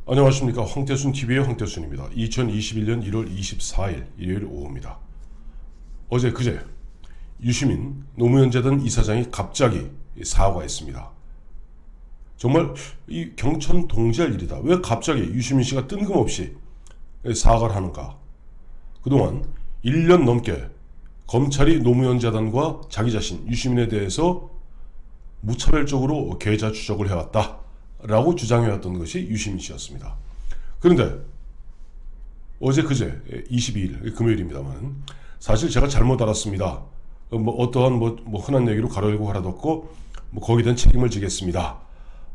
안녕하십니까. 황태순TV의 황태순입니다. 2021년 1월 24일 일요일 오후입니다. 어제 그제 유시민 노무현재단 이사장이 갑자기 사과했습니다. 정말 이 경천 동지할 일이다. 왜 갑자기 유시민 씨가 뜬금없이 사과를 하는가. 그동안 1년 넘게 검찰이 노무현재단과 자기 자신 유시민에 대해서 무차별적으로 계좌 추적을 해왔다 라고 주장해왔던 것이 유시민 씨였습니다. 그런데 어제 그제 22일 금요일입니다만 사실 제가 잘못 알았습니다. 어떠한 흔한 얘기로 가로 열고 가로 닫고 거기에 대한 책임을 지겠습니다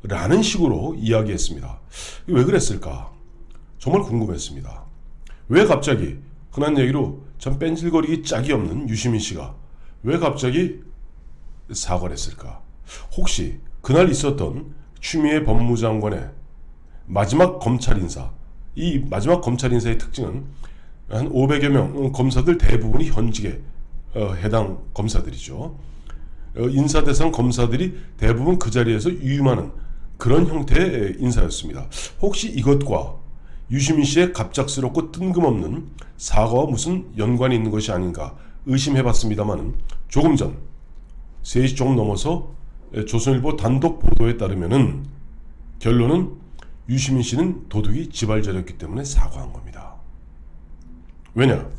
라는 식으로 이야기했습니다. 왜 그랬을까? 정말 궁금했습니다. 왜 갑자기 흔한 얘기로 참 뺀질거리기 짝이 없는 유시민 씨가 왜 갑자기 사과를 했을까? 혹시 그날 있었던 추미애 법무장관의 마지막 검찰 인사, 이 마지막 검찰 인사의 특징은 한 500여 명 검사들 대부분이 현직에 해당 검사들이죠. 인사 대상 검사들이 대부분 그 자리에서 유임하는 그런 형태의 인사였습니다. 혹시 이것과 유시민 씨의 갑작스럽고 뜬금없는 사과와 무슨 연관이 있는 것이 아닌가 의심해봤습니다만 조금 전 3시 조금 넘어서 조선일보 단독 보도에 따르면은 결론은 유시민 씨는 도둑이 지발저렸기 때문에 사과한 겁니다. 왜냐?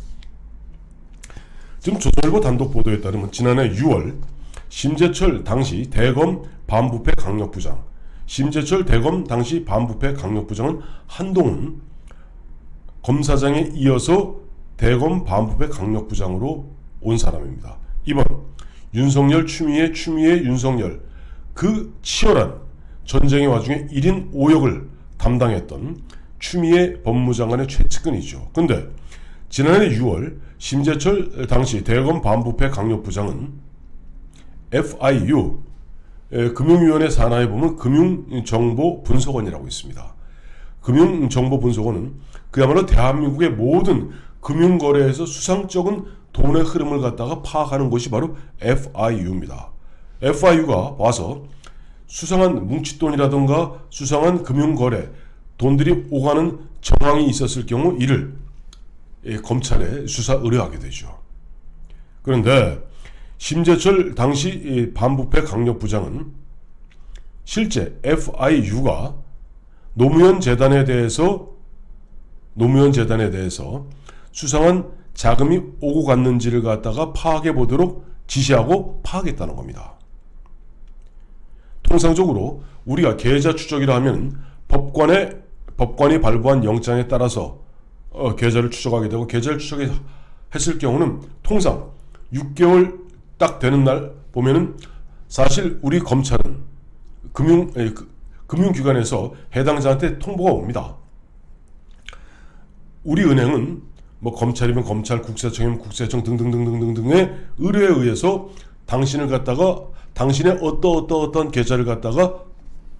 지금 조선일보 단독 보도에 따르면 지난해 6월 심재철 당시 대검 반부패 강력부장, 심재철 대검 당시 반부패 강력부장은 한동훈 검사장에 이어서 대검 반부패 강력부장으로 온 사람입니다. 이번 윤석열 추미애 윤석열 그 치열한 전쟁의 와중에 1인 5역을 담당했던 추미애 법무장관의 최측근이죠. 근데 지난해 6월 심재철 당시 대검 반부패 강력부장은 FIU 금융위원회 산하에 보면 금융정보분석원이라고 있습니다. 금융정보분석원은 그야말로 대한민국의 모든 금융거래에서 수상적인 돈의 흐름을 갖다가 파악하는 것이 바로 FIU입니다. FIU가 와서 수상한 뭉칫돈이라든가 수상한 금융거래, 돈들이 오가는 정황이 있었을 경우 이를 검찰에 수사 의뢰하게 되죠. 그런데 심재철 당시 반부패 강력부장은 실제 FIU가 노무현 재단에 대해서 수상한 자금이 오고 갔는지를 갖다가 파악해 보도록 지시하고 파악했다는 겁니다. 통상적으로 우리가 계좌 추적이라 하면 법관이 발부한 영장에 따라서 계좌를 추적하게 되고 계좌를 추적했을 경우는 통상 6개월 딱 되는 날 보면은 사실 우리 검찰은 금융기관에서 해당자한테 통보가 옵니다. 우리 은행은 검찰이면 검찰, 국세청이면 국세청 등등등등등등의 의뢰에 의해서 당신의 어떤 계좌를 갖다가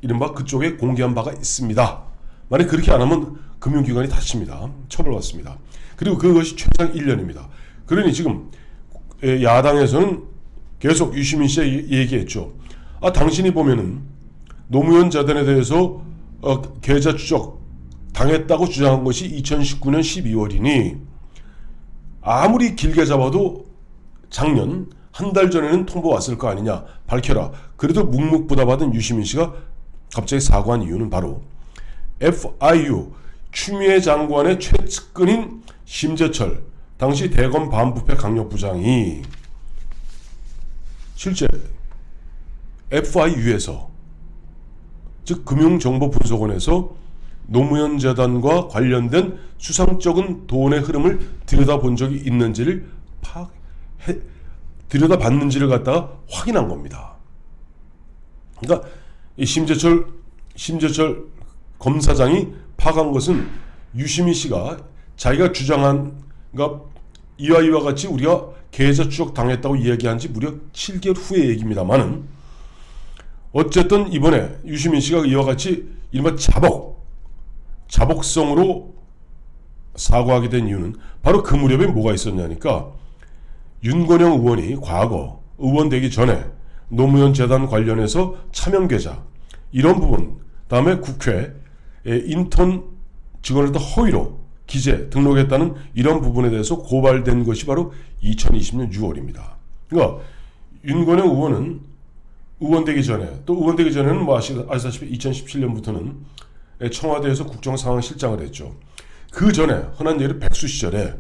이른바 그쪽에 공개한 바가 있습니다. 만약 그렇게 안 하면 금융기관이 다칩니다. 처벌받습니다. 그리고 그것이 최장 1년입니다. 그러니 지금 야당에서는 계속 유시민 씨가 얘기했죠. 당신이 보면은 노무현 재단에 대해서 계좌 추적 당했다고 주장한 것이 2019년 12월이니 아무리 길게 잡아도 작년 한 달 전에는 통보 왔을 거 아니냐, 밝혀라. 그래도 묵묵부답 받은 유시민 씨가 갑자기 사과한 이유는 바로 FIU 추미애 장관의 최측근인 심재철 당시 대검 반부패 강력부장이 실제 FIU에서 즉 금융정보분석원에서 노무현 재단과 관련된 수상적인 돈의 흐름을 들여다본 적이 있는지를 들여다봤는지를 갖다가 확인한 겁니다. 그러니까 이 심재철 검사장이 파악한 것은 유시민 씨가 자기가 주장한, 그러니까 이와 같이 우리가 계좌 추적 당했다고 이야기한 지 무려 7개월 후의 얘기입니다만은 어쨌든 이번에 유시민 씨가 이와 같이 이른바 자복성으로 사과하게 된 이유는 바로 그 무렵에 뭐가 있었냐니까 윤건영 의원이 과거 의원 되기 전에 노무현 재단 관련해서 차명 계좌 이런 부분, 다음에 국회 인턴 직원을 허위로 기재 등록했다는 이런 부분에 대해서 고발된 것이 바로 2020년 6월입니다. 그러니까 윤건영 의원은 의원되기 전에는 뭐 아시다시피 2017년부터는 청와대에서 국정상황실장을 했죠. 그 전에 흔한 얘기로 백수 시절에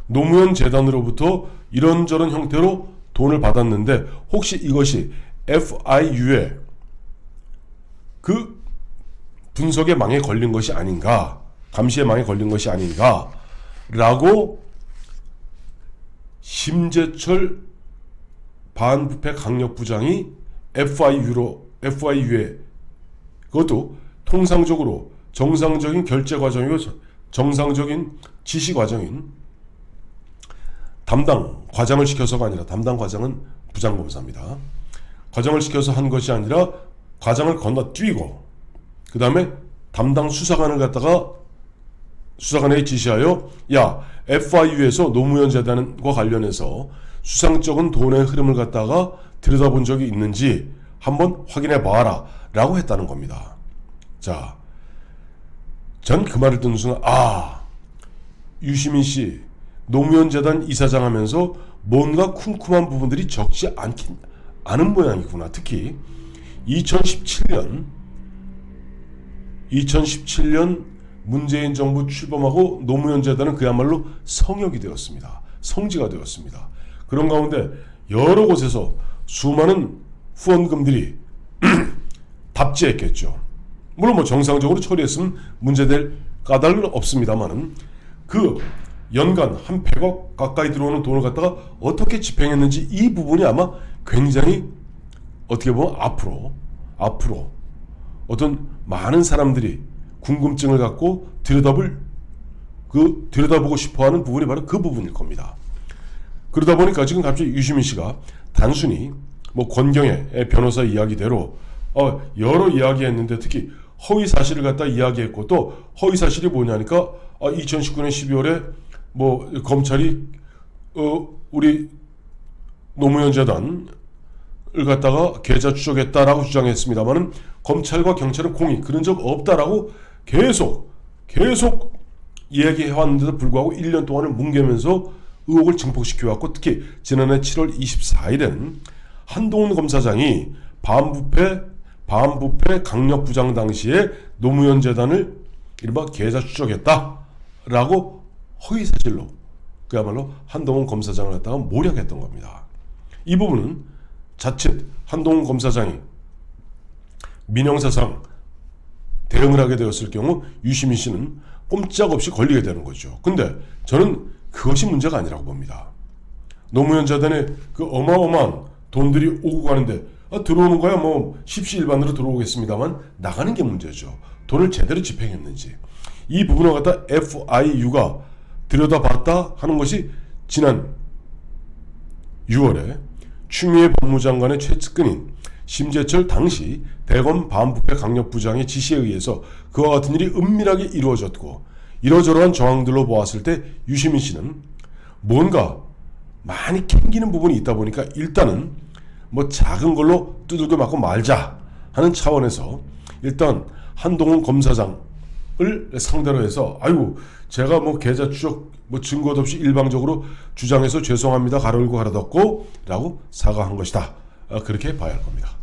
노무현 재단으로부터 이런저런 형태로 돈을 받았는데 혹시 이것이 FIU의 그 분석의 망에 걸린 것이 아닌가, 감시의 망에 걸린 것이 아닌가 라고 심재철 반부패 강력부장이 FIU에 그것도 통상적으로 정상적인 결제 과정이고 정상적인 지시 과정인 담당 과장을 시켜서가 아니라, 담당 과장은 부장검사입니다. 과장을 시켜서 한 것이 아니라 과장을 건너뛰고 그 다음에 담당 수사관을 갖다가 수사관에게 지시하여 야, FIU에서 노무현 재단과 관련해서 수상적인 돈의 흐름을 갖다가 들여다본 적이 있는지 한번 확인해 봐라 라고 했다는 겁니다. 자, 전 그 말을 듣는 순간 유시민 씨 노무현 재단 이사장 하면서 뭔가 쿰쿰한 부분들이 적지 않은 모양이구나. 특히 2017년 문재인 정부 출범하고 노무현 재단은 그야말로 성역이 되었습니다. 성지가 되었습니다. 그런 가운데 여러 곳에서 수많은 후원금들이 답지했겠죠. 물론 뭐 정상적으로 처리했으면 문제될 까닭은 없습니다만은 그 연간 한 100억 가까이 들어오는 돈을 갖다가 어떻게 집행했는지 이 부분이 아마 굉장히 어떻게 보면 앞으로 어떤 많은 사람들이 궁금증을 갖고 들여다보고 싶어하는 부분이 바로 그 부분일 겁니다. 그러다 보니까 지금 갑자기 유시민 씨가 단순히 뭐 권경의 변호사 이야기대로 여러 이야기했는데 특히 허위 사실을 갖다 이야기했고 또 허위 사실이 뭐냐니까 2019년 12월에 뭐 검찰이 우리 노무현 재단을 갖다가 계좌 추적했다라고 주장했습니다만은 검찰과 경찰은 공이 그런 적 없다라고 계속 이야기해왔는데도 불구하고 1년 동안을 뭉개면서 의혹을 증폭시켜왔고 특히 지난해 7월 24일엔 한동훈 검사장이 반부패 강력부장 당시에 노무현 재단을 이른바 계좌 추적했다라고 허위사실로 그야말로 한동훈 검사장을 갖다가 모략했던 겁니다. 이 부분은 자칫 한동훈 검사장이 민형사상 대응을 하게 되었을 경우 유시민 씨는 꼼짝없이 걸리게 되는 거죠. 근데 저는 그것이 문제가 아니라고 봅니다. 노무현 재단에 그 어마어마한 돈들이 오고 가는데 들어오는 거야 뭐 십시일반으로 들어오겠습니다만 나가는 게 문제죠. 돈을 제대로 집행했는지 이 부분을 갖다 FIU가 들여다봤다 하는 것이 지난 6월에 추미애 법무장관의 최측근인 심재철 당시 대검 반부패 강력부장의 지시에 의해서 그와 같은 일이 은밀하게 이루어졌고 이러저러한 정황들로 보았을 때 유시민 씨는 뭔가 많이 캥기는 부분이 있다 보니까 일단은 뭐 작은 걸로 두들겨 맞고 말자 하는 차원에서 일단 한동훈 검사장을 상대로 해서 아이고 제가 뭐 계좌 추적 뭐 증거도 없이 일방적으로 주장해서 죄송합니다 가로 열고 가로 닫고 라고 사과한 것이다. 그렇게 봐야 할 겁니다.